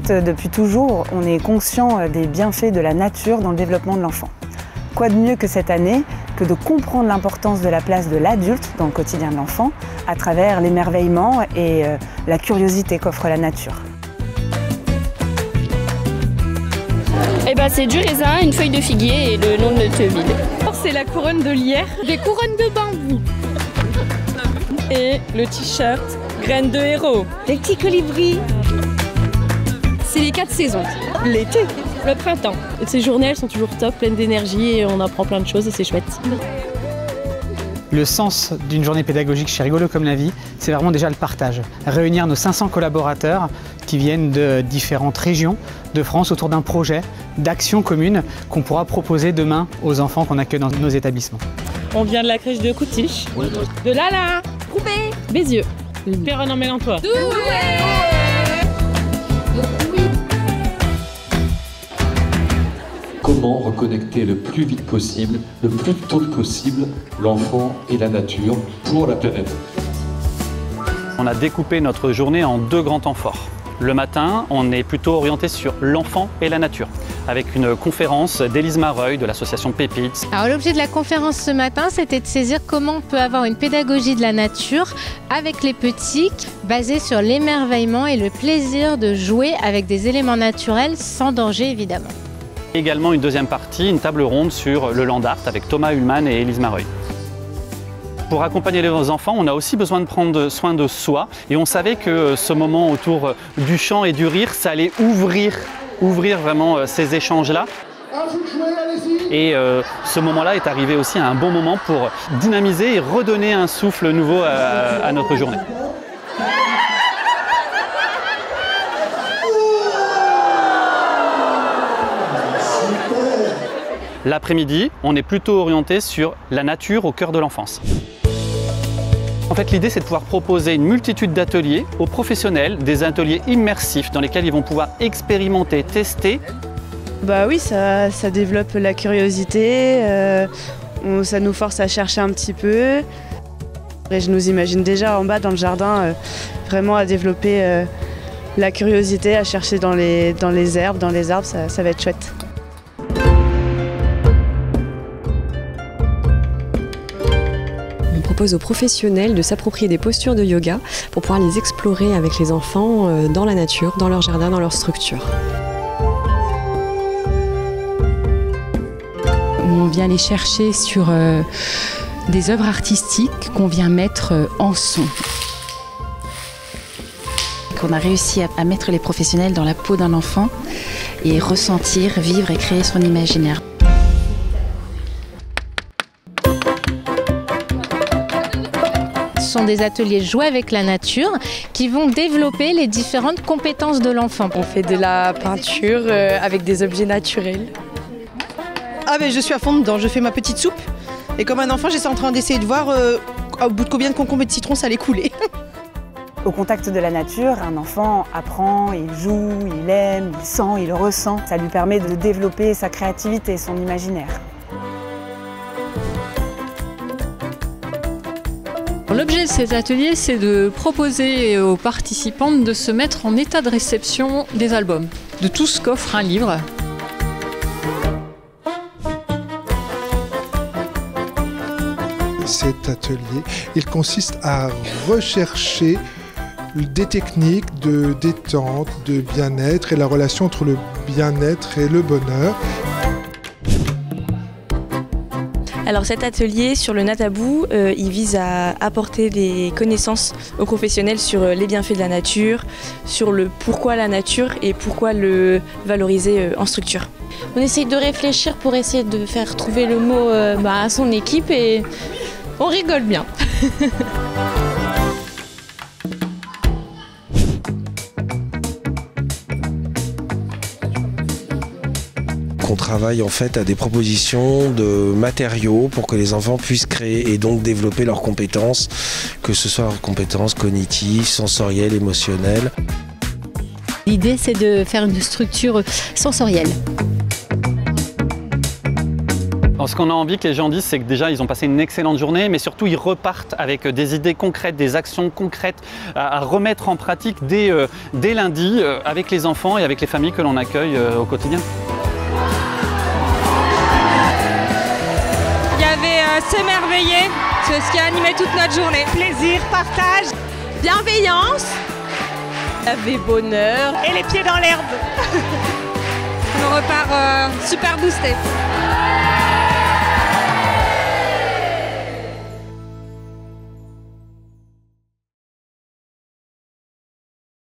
fait, depuis toujours, on est conscient des bienfaits de la nature dans le développement de l'enfant. Quoi de mieux que cette année que de comprendre l'importance de la place de l'adulte dans le quotidien de l'enfant à travers l'émerveillement et la curiosité qu'offre la nature. Eh ben, c'est du raisin, une feuille de figuier et le nom de notre ville. C'est la couronne de lierre, Des couronnes de bambou. et le t-shirt graines de héros. Des petits colibris. C'est les 4 saisons. L'été. Le printemps. Ces journées, elles sont toujours top, pleines d'énergie et on apprend plein de choses et c'est chouette. Le sens d'une journée pédagogique chez Rigolo comme la vie, c'est vraiment déjà le partage. Réunir nos 500 collaborateurs qui viennent de différentes régions de France autour d'un projet d'action commune qu'on pourra proposer demain aux enfants qu'on accueille dans nos établissements. On vient de la crèche de Coutiche, de Lala, Roubaix, Bézieux, Perronne-en-Mélantois. Comment reconnecter le plus vite possible, le plus tôt possible, l'enfant et la nature pour la planète. On a découpé notre journée en 2 grands temps forts. Le matin, on est plutôt orienté sur l'enfant et la nature, avec une conférence d'Élise Mareuil de l'association Pépites. Alors l'objet de la conférence ce matin, c'était de saisir comment on peut avoir une pédagogie de la nature avec les petits, basée sur l'émerveillement et le plaisir de jouer avec des éléments naturels sans danger évidemment. Également une deuxième partie, une table ronde sur le land art avec Thomas Ullmann et Élise Mareuil. Pour accompagner les enfants, on a aussi besoin de prendre soin de soi et on savait que ce moment autour du chant et du rire, ça allait ouvrir vraiment ces échanges-là. Et ce moment-là est arrivé aussi à un bon moment pour dynamiser et redonner un souffle nouveau à notre journée. L'après-midi, on est plutôt orienté sur la nature au cœur de l'enfance. En fait, l'idée, c'est de pouvoir proposer une multitude d'ateliers aux professionnels, des ateliers immersifs dans lesquels ils vont pouvoir expérimenter, tester. Bah oui, ça développe la curiosité, ça nous force à chercher un petit peu. Et je nous imagine déjà en bas dans le jardin, vraiment à développer la curiosité, à chercher dans les herbes, dans les arbres, ça va être chouette. On propose aux professionnels de s'approprier des postures de yoga pour pouvoir les explorer avec les enfants dans la nature, dans leur jardin, dans leur structure. On vient les chercher sur des œuvres artistiques qu'on vient mettre en son. On a réussi à mettre les professionnels dans la peau d'un enfant et ressentir, vivre et créer son imaginaire. Ce sont des ateliers joués avec la nature qui vont développer les différentes compétences de l'enfant. On fait de la peinture avec des objets naturels. Ah ben je suis à fond dedans, je fais ma petite soupe et comme un enfant j'étais en train d'essayer de voir au bout de combien de concombres et de citron ça allait couler. Au contact de la nature, un enfant apprend, il joue, il aime, il sent, il ressent. Ça lui permet de développer sa créativité, son imaginaire. L'objet de cet atelier, c'est de proposer aux participants de se mettre en état de réception des albums, de tout ce qu'offre un livre. Cet atelier, il consiste à rechercher des techniques de détente, de bien-être et la relation entre le bien-être et le bonheur. Alors cet atelier sur le natabou, il vise à apporter des connaissances aux professionnels sur les bienfaits de la nature, sur le pourquoi la nature et pourquoi le valoriser en structure. On essaye de réfléchir pour essayer de faire trouver le mot à son équipe et on rigole bien. On travaille en fait à des propositions de matériaux pour que les enfants puissent créer et donc développer leurs compétences, que ce soit leurs compétences cognitives, sensorielles, émotionnelles. L'idée, c'est de faire une structure sensorielle. Alors, ce qu'on a envie que les gens disent, c'est que déjà ils ont passé une excellente journée, mais surtout ils repartent avec des idées concrètes, des actions concrètes à remettre en pratique dès lundi avec les enfants et avec les familles que l'on accueille au quotidien. Il y avait s'émerveiller, c'est ce qui a animé toute notre journée. Plaisir, partage, Bienveillance, il y avait bonheur et les pieds dans l'herbe. On repart super boosté.